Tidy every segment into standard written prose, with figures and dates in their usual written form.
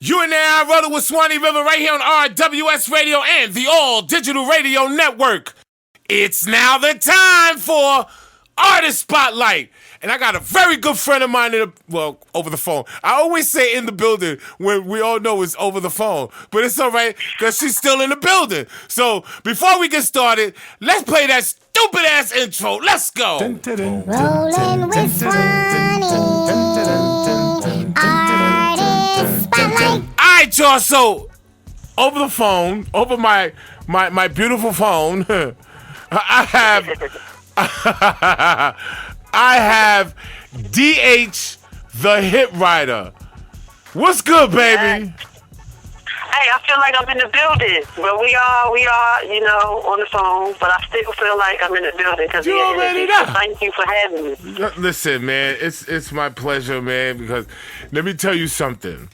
You and I Rollin with Swanny River right here on RWS Radio and the All Digital Radio Network. It's now the time for Artist Spotlight. And I got a very good friend of mine over the phone. I always say in the building when we all know it's over the phone. But it's all right because she's still in the building. So before we get started, let's play that stupid ass intro. Let's go. Rollin with Swanny. Artist Spotlight. All right, y'all. So over the phone, over my beautiful phone, I have DH the Hitwhyter. What's good, baby? Hey, I feel like I'm in the building. Well, we are, on the phone, but I still feel like I'm in the building because You already know. So thank you for having me. Listen, man, it's my pleasure, man, because let me tell you something.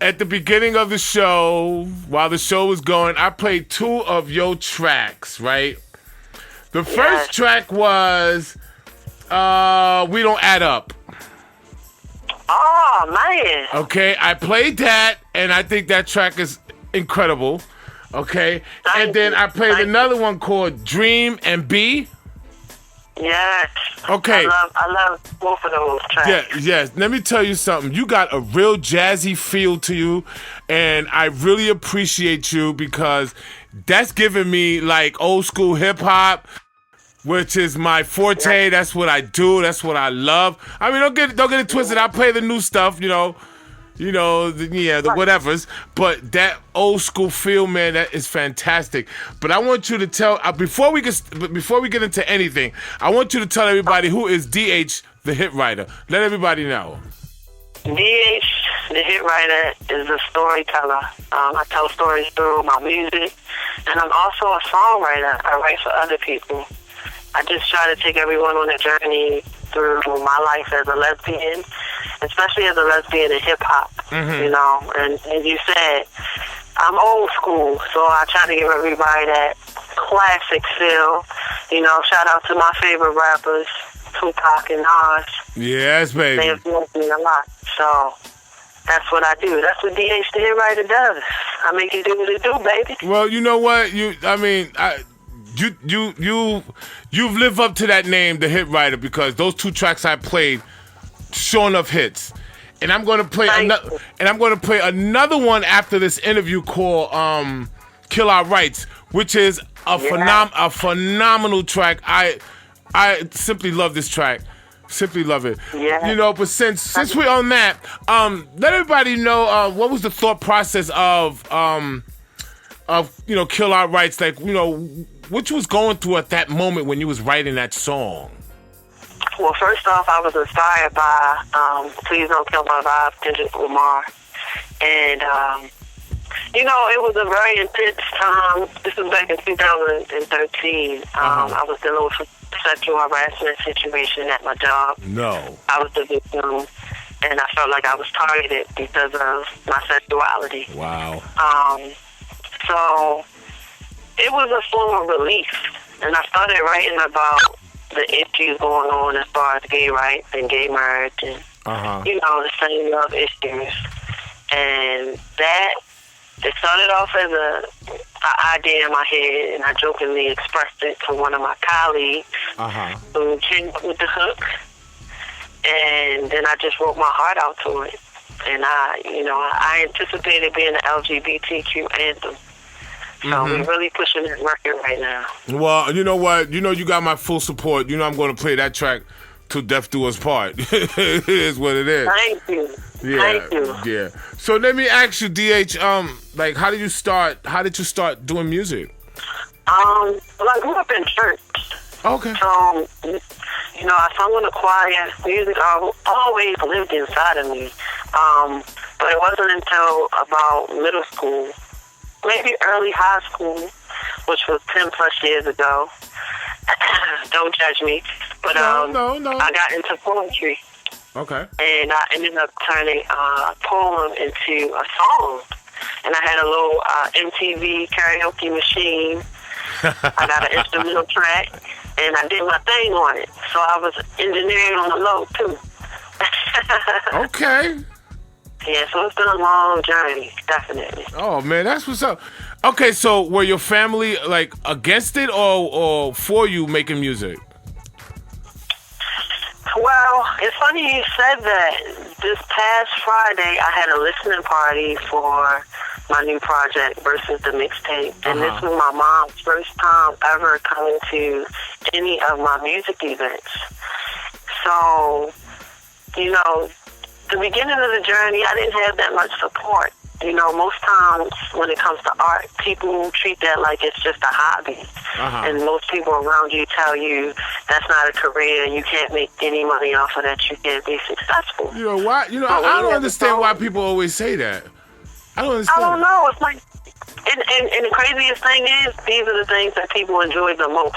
At the beginning of the show, while the show was going, I played two of your tracks, right? The first track was We Don't Add Up. Oh, man. Okay, I played that, and I think that track is incredible. Okay, and then I played another one called Dream and Be. Yes. Okay. I love both of those tracks. Yeah, yes. Let me tell you something. You got a real jazzy feel to you, and I really appreciate you because that's giving me like old school hip hop, which is my forte. That's what I do. That's what I love. I mean, don't get it twisted. I play the new stuff, the whatevers. But that old school feel, man, that is fantastic. But I want you to tell before we get into anything, I want you to tell everybody who is DH the Hitwhyter. Let everybody know. DH, the Hitwhyter, is a storyteller. I tell stories through my music, and I'm also a songwriter. I write for other people. I just try to take everyone on a journey through my life as a lesbian, especially as a lesbian in hip-hop, And as you said, I'm old school, so I try to give everybody that classic feel. Shout out to my favorite rappers, Tupac and Nas. Yes, baby. They influenced me a lot, so that's what I do. That's what DH the Hitwhyter does. I make it do what it do, baby. Well, you know what? You've lived up to that name, the Hitwhyter, because those two tracks I played, sure enough hits. And I'm gonna play another one after this interview called "Kill Our Rights," which is a phenomenal track. I simply love this track. Simply love it. Yeah. But since we're on that, let everybody know what was the thought process of Kill Our Rights, what you was going through at that moment when you was writing that song. Well, first off, I was inspired by Please Don't Kill My Vibe, Kendrick Lamar. And, it was a very intense time. This was back in 2013. I was dealing with a sexual harassment situation at my job. No. I was the victim, and I felt like I was targeted because of my sexuality. Wow. So it was a form of relief, and I started writing about the issues going on as far as gay rights and gay marriage and, the same love issues. And that, it started off as an idea in my head, and I jokingly expressed it to one of my colleagues who came up with the hook. And then I just wrote my heart out to it. And I anticipated being an LGBTQ anthem. So we're really pushing that record right now. Well, you know what? You got my full support. I'm going to play that track till death do us part. It is what it is. Thank you. Yeah, Thank you. Yeah. So let me ask you, DH, how did you start doing music? Well, I grew up in church. Okay. So, I sung in the choir. Music always lived inside of me. But it wasn't until about middle school, maybe early high school, which was 10 plus years ago. Don't judge me. But no. I got into poetry. Okay. And I ended up turning a poem into a song. And I had a little MTV karaoke machine. I got an instrumental track, and I did my thing on it. So I was engineering on the low, too. Okay. Yeah, so it's been a long journey, definitely. Oh man, that's what's up. Okay, so were your family like against it or for you making music? Well, it's funny you said that. This past Friday, I had a listening party for my new project, Versus the Mixtape. And this was my mom's first time ever coming to any of my music events. So, you know, the beginning of the journey, I didn't have that much support. You know, most times when it comes to art, people treat that like it's just a hobby. And most people around you tell you that's not a career, you can't make any money off of that, you can't be successful. You know why? You know, I don't understand why people always say that. I don't understand. I don't know. It's like, and the craziest thing is, these are the things that people enjoy the most.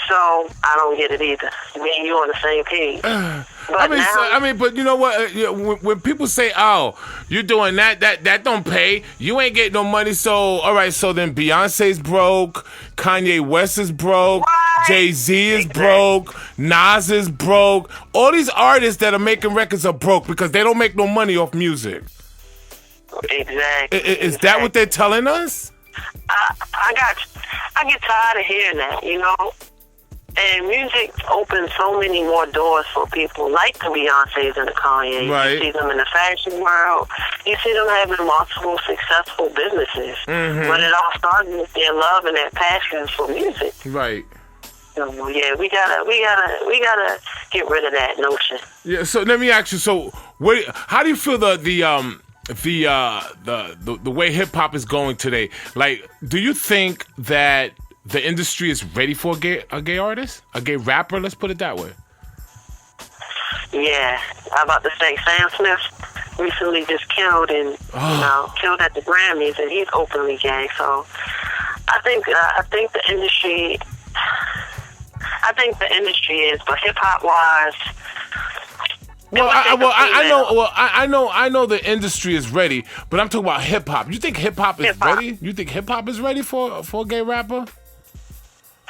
So I don't get it either. Me and you on the same page. But you know what? When people say, "Oh, you're doing that don't pay. You ain't getting no money." So all right, so then Beyonce's broke, Kanye West is broke, Jay-Z is broke, Nas is broke. All these artists that are making records are broke because they don't make no money off music. Exactly. Is that what they're telling us? I get tired of hearing that, you know. And music opens so many more doors for people like the Beyoncés and the Kanye's. Right. You see them in the fashion world. You see them having multiple successful businesses. But it all started with their love and their passion for music. Right. So yeah, we gotta get rid of that notion. Yeah. So let me ask you. So, how do you feel the way hip hop is going today? Like, do you think that the industry is ready for a gay artist, a gay rapper? Let's put it that way. Yeah, I'm about to say Sam Smith recently just killed killed at the Grammys, and he's openly gay. So I think the industry is, but hip hop wise. I know the industry is ready, but I'm talking about hip hop. You think hip hop is ready? You think hip hop is ready for a gay rapper?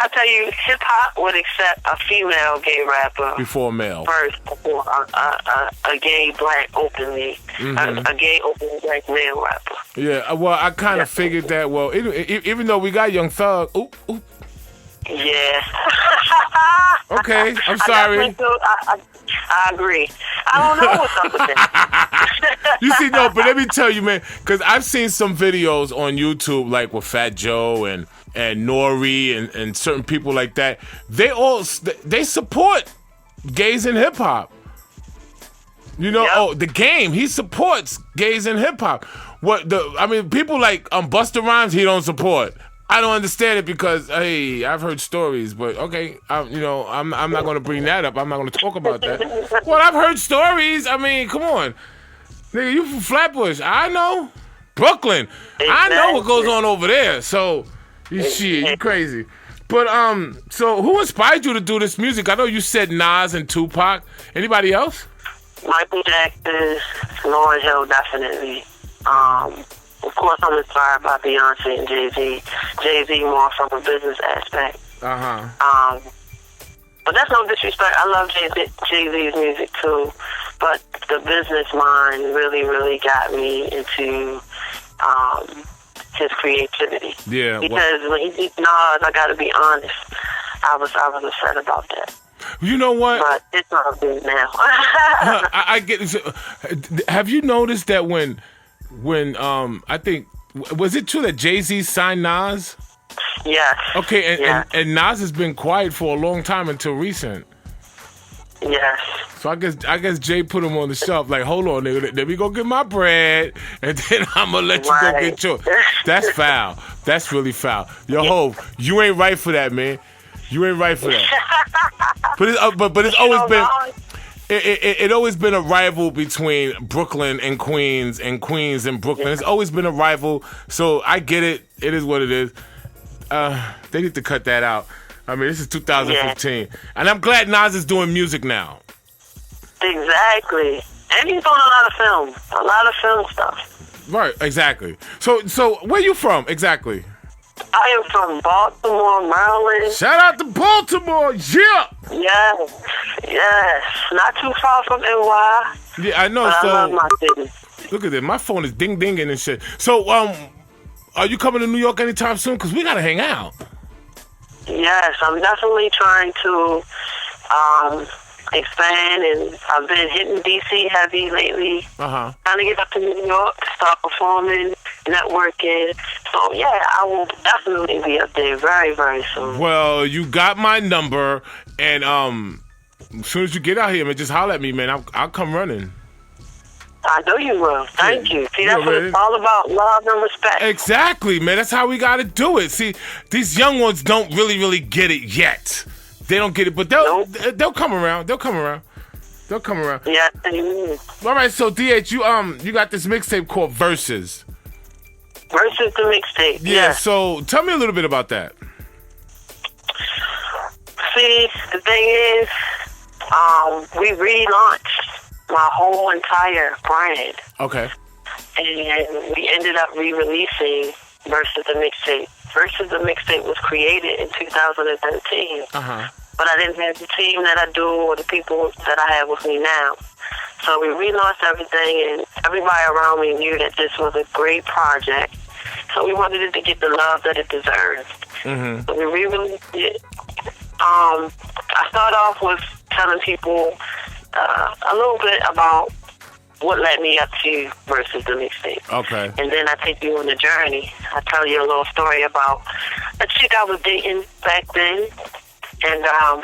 I tell you, hip hop would accept a female gay rapper before a male. First, before a gay black openly, a gay openly black male rapper. Yeah, well, I kind of figured that. Well, even though we got Young Thug, yeah. Okay, I'm sorry. I agree. I don't know what's up with that. You see, no, but let me tell you, man, because I've seen some videos on YouTube, like with Fat Joe and Nori and certain people like that. They support gays in hip hop. You know, The Game, he supports gays in hip hop. People like Busta Rhymes, he don't support. I don't understand it because, hey, I've heard stories, but okay, I'm not going to bring that up. I'm not going to talk about that. Well, I've heard stories. I mean, come on. Nigga, you from Flatbush. I know. Brooklyn. Exactly. I know what goes on over there. So, you crazy. But, so who inspired you to do this music? I know you said Nas and Tupac. Anybody else? Michael Jackson, Lauryn Hill, definitely. Of course, I'm inspired by Beyonce and Jay-Z. Jay-Z more from a business aspect. But that's no disrespect. I love Jay-Z's music too. But the business mind really, really got me into his creativity. Yeah. Because when he did Nas, I got to be honest, I was upset about that. You know what? But it's not good now. I get it. Have you noticed that when I think, was it true that Jay-Z signed Nas? Yes. Okay, and Nas has been quiet for a long time until recent. Yes. So I guess Jay put him on the shelf. Like, hold on, nigga, let me go get my bread, and then I'm gonna let you go get yours. That's foul. That's really foul. Yo, Hov, you ain't right for that, man. You ain't right for that. But it's always been. It always been a rival between Brooklyn and Queens and Queens and Brooklyn. It's always been a rival. So I get it. It is what it is. They need to cut that out. I mean, this is 2015. And I'm glad Nas is doing music now. Exactly. And he's doing a lot of film stuff. Right, exactly. So where you from, exactly? I am from Baltimore, Maryland. Shout out to Baltimore, yeah. Yes. Not too far from NY. Yeah, I know. But So I love my city. look at this. My phone is ding-dinging and shit. So, are you coming to New York anytime soon? Because we got to hang out. Yes, I'm definitely trying to expand, and I've been hitting DC heavy lately. Trying to get up to New York, start performing, networking. So, yeah, I will definitely be up there very, very soon. Well, you got my number, and as soon as you get out here, man, just holler at me, man. I'll come running. I know you will. Thank you. See, that's what it's all about, love and respect. Exactly, man. That's how we got to do it. See, these young ones don't really get it yet. They don't get it, but they'll come around. They'll come around. Yeah. All right, so DH, you got this mixtape called Versus. Versus the mixtape. Yeah. So tell me a little bit about that. See, the thing is, we relaunched my whole entire brand. Okay. And we ended up re-releasing Versus the mixtape. Versus the mixtape was created in 2013. But I didn't have the team that I do or the people that I have with me now. So we relaunched everything, and everybody around me knew that this was a great project. So we wanted it to get the love that it deserved. So we re-released it. I start off with telling people a little bit about what led me up to Versus the mixtape. Okay. And then I take you on the journey. I tell you a little story about a chick I was dating back then and how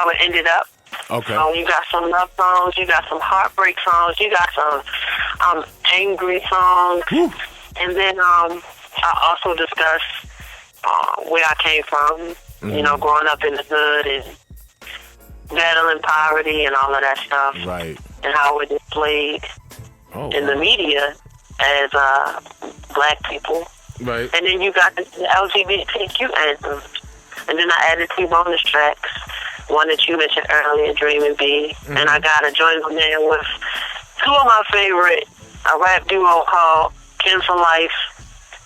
it ended up. Okay. You got some love songs, you got some heartbreak songs, you got some angry songs. Woo. And then I also discuss where I came from, you know, growing up in the hood and battling poverty and all of that stuff. Right. And how we're displayed in the media as black people. Right. And then you got the LGBTQ anthems. And then I added 2 bonus tracks. One that you mentioned earlier, Dream and B. And I got a joint on there with 2 of my favorite, a rap duo called Kin for Life.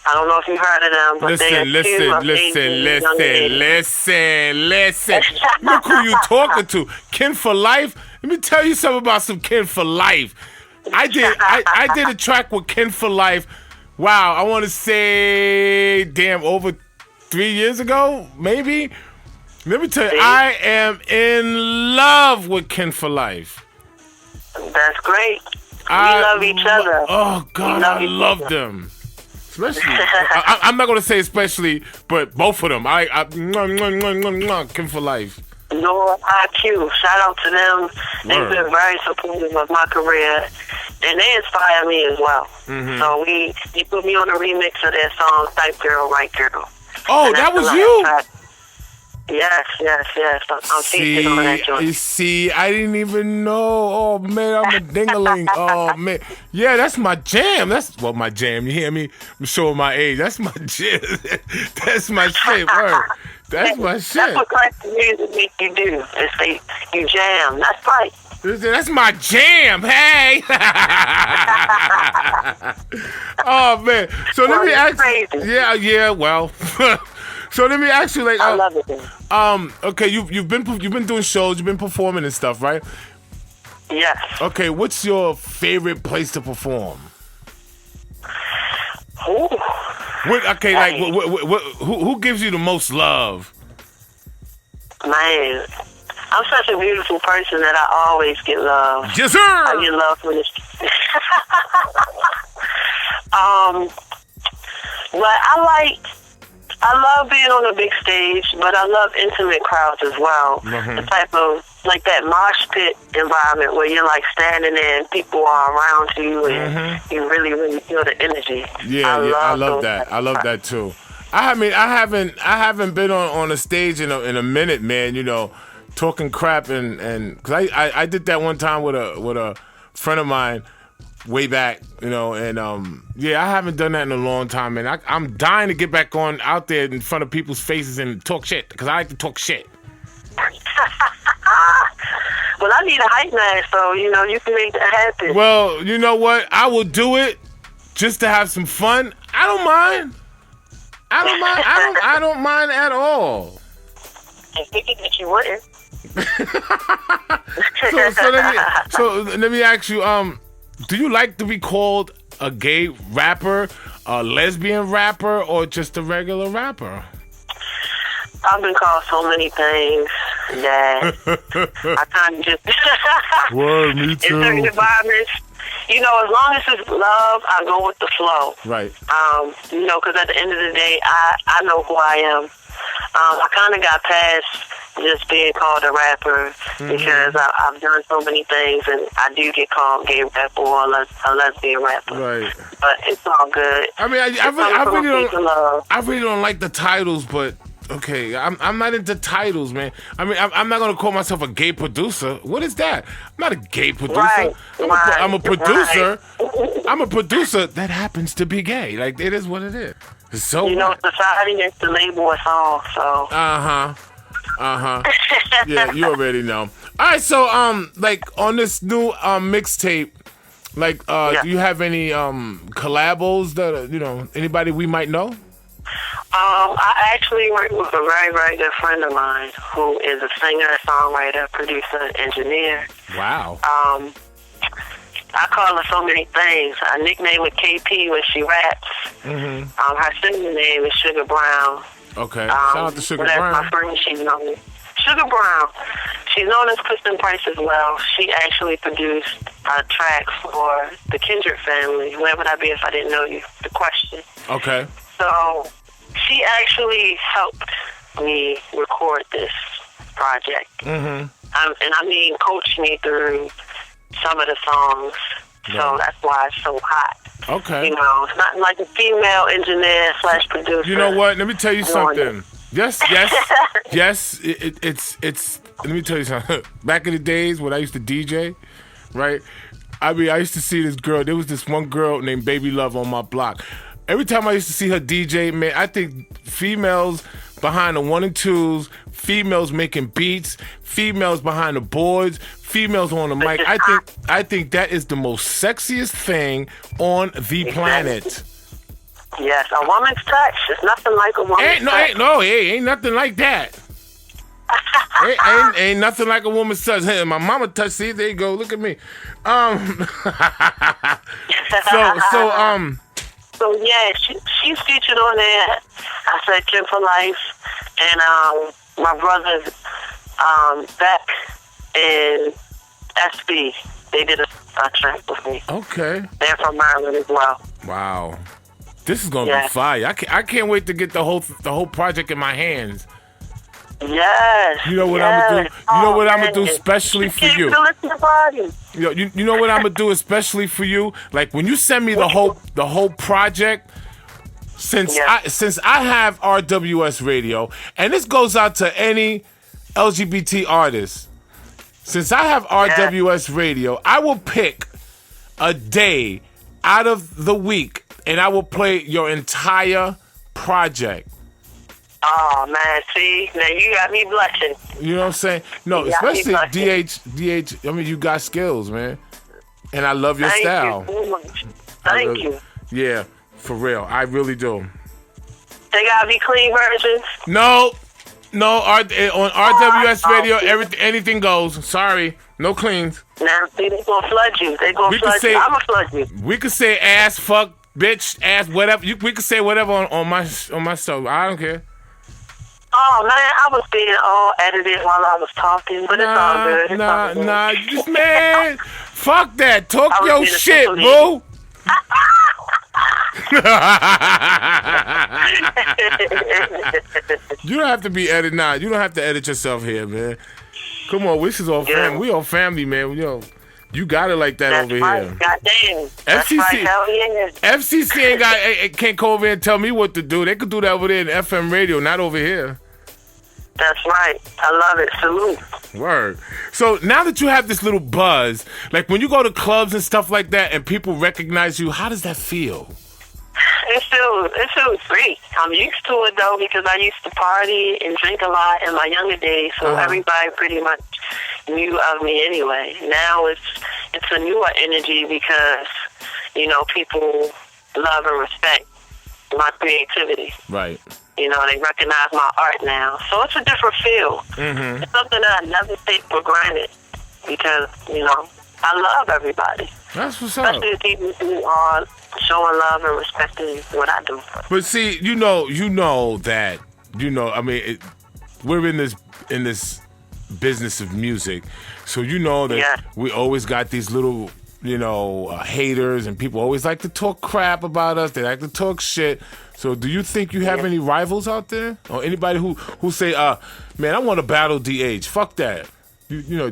I don't know if you heard of them, but listen. Look who you talking to. Kin for Life? Let me tell you something about some Kin for Life. I did a track with Kin for Life. Wow, I want to say, over 3 years ago, maybe. Let me tell you, I am in love with Kin for Life. That's great. We love each other. Oh, God, I love them. Especially, I'm not going to say especially, but both of them. Kin for Life. No IQ. Shout out to them. They've been very supportive of my career, and they inspire me as well. So they put me on a remix of their song "Type Girl, Right Girl." Oh, that was you. Track. Yes. I'm featured on that joint. You see, I didn't even know. Oh, man, I'm a ding-a-ling. Oh, man. Yeah, that's my jam. That's my jam. You hear me? I'm showing my age. That's my jam. That's my shit, word. That's my shit. That's what classic music make you do. Is say you jam. That's right. That's my jam. Hey. Oh, man. So let me ask you. Yeah, well. So let me ask you, like, I love it. Okay, you've been doing shows, you've been performing and stuff, right? Yes. Okay, what's your favorite place to perform? Ooh. Who gives you the most love? Man, I'm such a beautiful person that I always get love. Yes, sir. I get love from this. But I love being on a big stage, but I love intimate crowds as well. The type of, like that mosh pit environment where you're like standing there and people are around you and you really, really feel the energy. I love that. I love that too. I haven't been on a stage in a minute, man. You know, talking crap and because I did that one time with a friend of mine. Way back, you know, and I haven't done that in a long time, man. I'm dying to get back out there in front of people's faces and talk shit, because I like to talk shit. Well, I need a hype man, so, you know, you can make that happen. Well, you know what? I will do it just to have some fun. I don't mind. I don't mind. I don't mind at all. I figured that you wouldn't. So let me ask you. Do you like to be called a gay rapper, a lesbian rapper, or just a regular rapper? I've been called so many things that I kind of just... Word, me too. In certain environments, you know, as long as it's love, I go with the flow. Right. You know, because at the end of the day, I know who I am. I kind of got past just being called a rapper because I've done so many things, and I do get called gay rapper or a lesbian rapper. Right. But it's all good. I mean, I really don't like the titles, but okay, I'm not into titles, man. I mean, I'm not gonna call myself a gay producer. What is that? I'm not a gay producer. Right. I'm a producer. Right. I'm a producer that happens to be gay. Like, it is what it is. So you know, society is to label us all. So. Yeah, you already know. All right, so like on this new mixtape, like do you have any collabos that anybody we might know? I actually work with a very, very good friend of mine who is a singer, songwriter, producer, engineer. Wow. I call her so many things. I nickname her KP when she raps. Her singing name is Sugar Brown. Okay. Shout out to Sugar Brown. My friend, she's known Sugar Brown. She's known as Kristen Price as well. She actually produced a track for the Kendrick family. Where would I be if I didn't know you? The question. Okay. So she actually helped me record this project. And I mean, coached me through some of the songs. So that's why it's so hot. Okay. You know, it's not like a female engineer / producer. You know what? Let me tell you something. Yes. It's. Let me tell you something. Back in the days when I used to DJ, right? I mean, I used to see this girl. There was this one girl named Baby Love on my block. Every time I used to see her DJ, man, I think females behind the 1 and 2s, females making beats, females behind the boards, females on the mic. I think that is the most sexiest thing on the planet. Yes, a woman's touch. It's nothing like a woman's touch. Ain't nothing like that. ain't nothing like a woman's touch. Hey, my mama touch. See, there you go. Look at me. So yeah, she's featured on there. I said Kim for Life, and my brothers Beck and SB. They did a track with me. Okay. They're from Maryland as well. Wow, this is gonna be fire. I can't wait to get the whole project in my hands. Yes. You know what I'm gonna do? You know what I'm gonna do especially for you? You know what I'm gonna do especially for you? Like when you send me the whole project, since I have RWS Radio, and this goes out to any LGBT artist. Since I have RWS Radio, I will pick a day out of the week and I will play your entire project. Oh, man, see? Now you got me blushing. You know what I'm saying? No, especially DH. I mean, you got skills, man. And I love your style. Thank you so much. Thank you. Yeah, for real. I really do. They gotta be clean versions? No. On RWS Radio, anything goes. Sorry. No cleans. Now, see, they gonna flood you. They gonna flood you. I'm gonna flood you. We could say ass, fuck, bitch, ass, whatever. We could say whatever on my show. I don't care. Oh, man, I was being all edited while I was talking, but it's all good. Nah, just, man, fuck that. Talk your shit, boo. You don't have to be edited now. You don't have to edit yourself here, man. Come on, this is all family. We all family, man. You got it like that over here. Goddamn. FCC can't come over here and tell me what to do. They could do that over there in FM radio, not over here. That's right. I love it. Salute. Word. So now that you have this little buzz, like when you go to clubs and stuff like that and people recognize you, how does that feel? It feels great. I'm used to it, though, because I used to party and drink a lot in my younger days, so everybody pretty much knew of me anyway. Now it's a newer energy because, people love and respect my creativity. Right. You know, they recognize my art now. So it's a different feel. Mm-hmm. It's something that I never take for granted because, you know, I love everybody. That's what's up. Especially the people who are showing love and respecting what I do. But see, you know that, I mean, we're in this business of music, so you know that we always got these little, haters, and people always like to talk crap about us. They like to talk shit. So do you think you have any rivals out there? Or anybody who say, man, I want to battle DH. Fuck that. You know.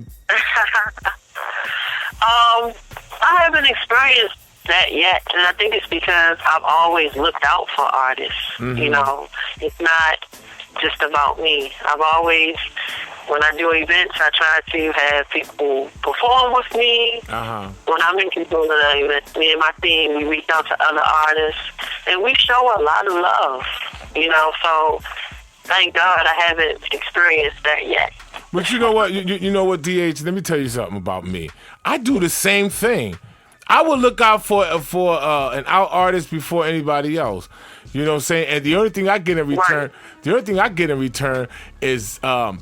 I haven't experienced that yet, and I think it's because I've always looked out for artists. Mm-hmm. You know, it's not just about me. I've always, when I do events, I try to have people perform with me. Uh-huh. When I'm in control of the event, me and my team, we reach out to other artists, and we show a lot of love. You know, so thank God I haven't experienced that yet. But you know what? You know what, DH? Let me tell you something about me. I do the same thing. I will look out for an out artist before anybody else. You know what I'm saying? And the only thing I get in return, is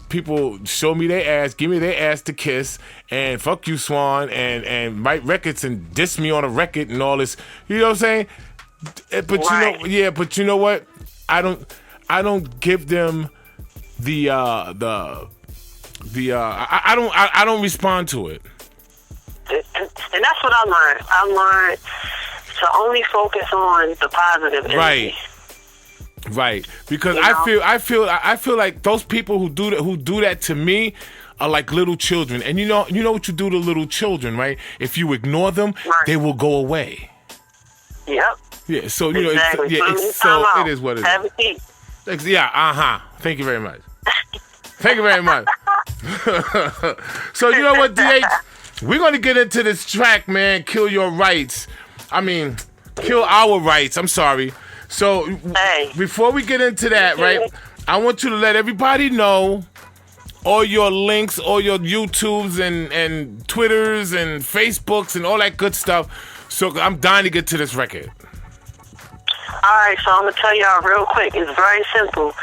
people show me their ass, give me their ass to kiss, and fuck you, Swan, and write records and diss me on a record and all this. You know what I'm saying? But but you know what? I don't give them I don't respond to it. And that's what I learned. I learned to only focus on the positive energy. Right. Because I feel like those people who do that to me are like little children. And you know what you do to little children, right? If you ignore them, they will go away. Yep. Yeah. So exactly. It is what it Have is. a seat. Yeah. Thank you very much. Thank you very much. So you know what, DH? We're going to get into this track, man, Kill Your Rights. I mean, Kill Our Rights. I'm sorry. So before we get into that, right, I want you to let everybody know all your links, all your YouTubes and Twitters and Facebooks and all that good stuff. So I'm dying to get to this record. All right, so I'm going to tell y'all real quick. It's very simple.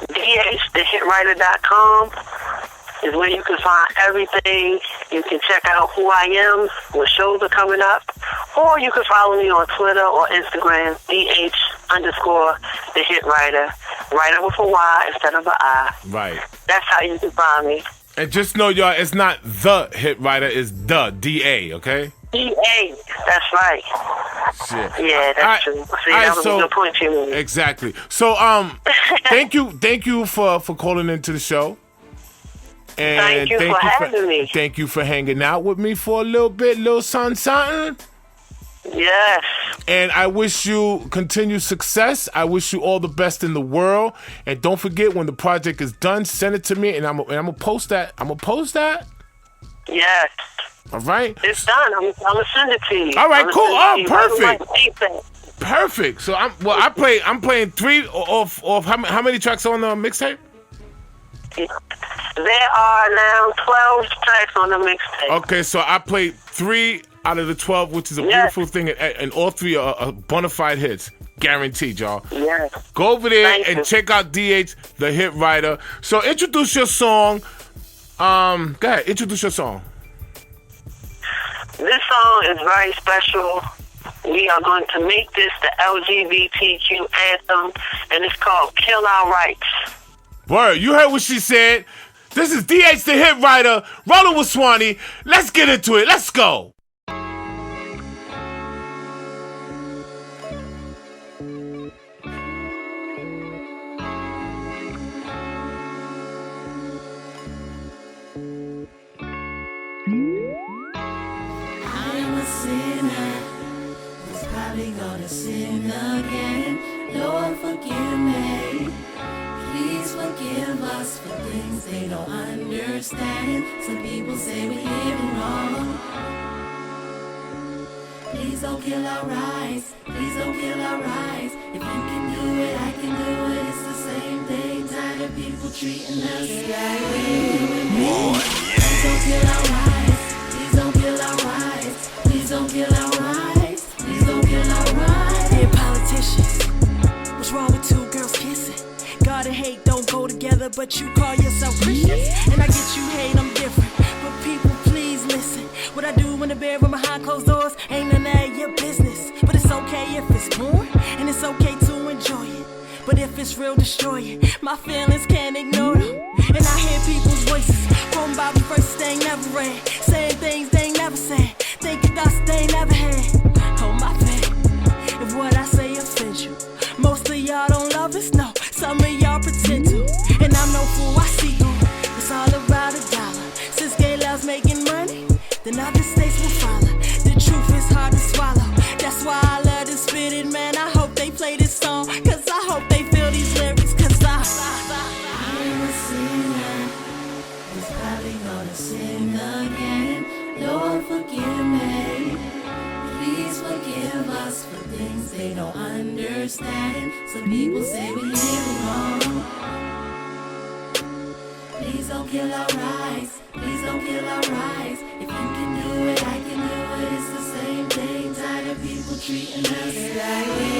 DHthehitwriter.com is where you can find everything. You can check out who I am, what shows are coming up, or you can follow me on Twitter or Instagram, DH_thehitwriter, writer with a Y instead of an I. Right. That's how you can find me. And just know, y'all, it's not the Hitwhyter, it's the D-A, okay? D-A, that's right. Shit. Yeah, that's true. See, that was a good point you made. Exactly. So, thank you for calling into the show. And thank you for having me. Thank you for hanging out with me for a little bit, little something. Yes. And I wish you continued success. I wish you all the best in the world. And don't forget, when the project is done, send it to me, and I'm gonna post that. Yes. All right. It's done. I'm gonna send it to you. All right. Cool. Oh, perfect. Perfect. So I'm playing 3 off how many tracks on the mixtape? There are now 12 tracks on the mixtape. Okay, so I played 3 out of the 12, which is a beautiful thing, and all 3 are bona fide hits. Guaranteed, y'all. Yes. Go over there and check out DH, the Hitwhyter. So introduce your song. Go ahead, introduce your song. This song is very special. We are going to make this the LGBTQ anthem, and it's called Kill Our Rights. Word, you heard what she said. This is DH the Hitwhyter, Rollin with Swanny. Let's get into it. Let's go. Gonna sin again. Lord, forgive me. Please forgive us for things they don't understand. Some people say we're living wrong. Please don't kill our rights. Please don't kill our rights. If you can do it, I can do it. It's the same thing. Tired of people treating us like we're Please don't kill our rights. Please don't kill our rights. Please don't kill our rights. Please don't kill our rights. Dear politicians, but you call yourself Christians. And I get you hate, I'm different. But people, please listen. What I do in the bedroom behind closed doors ain't none of your business. But it's okay if it's born, and it's okay to enjoy it. But if it's real, destroy it. My feelings can't ignore them. And I hear people's voices from Bible verses they ain't never read, saying things they ain't never said, thinking thoughts they ain't never had. Oh my bad, if what I say offends you. Most of y'all don't love us, no. Some of y'all pretend to. And I'm no fool, I see through. It's all about a dollar. Since gay love's making money, then other states will follow. The truth is hard to swallow. That's why I love to spit it, man. I hope they play this song, cause I hope they feel these lyrics, cause I'm a singer. He's probably gonna sing again. Lord, forgive me. Please forgive us for things they don't understand. Some people say we live wrong. Please don't kill our rights. Please don't kill our rights. If you can do it, I can do it. It's the same thing. Tired of people treating us like we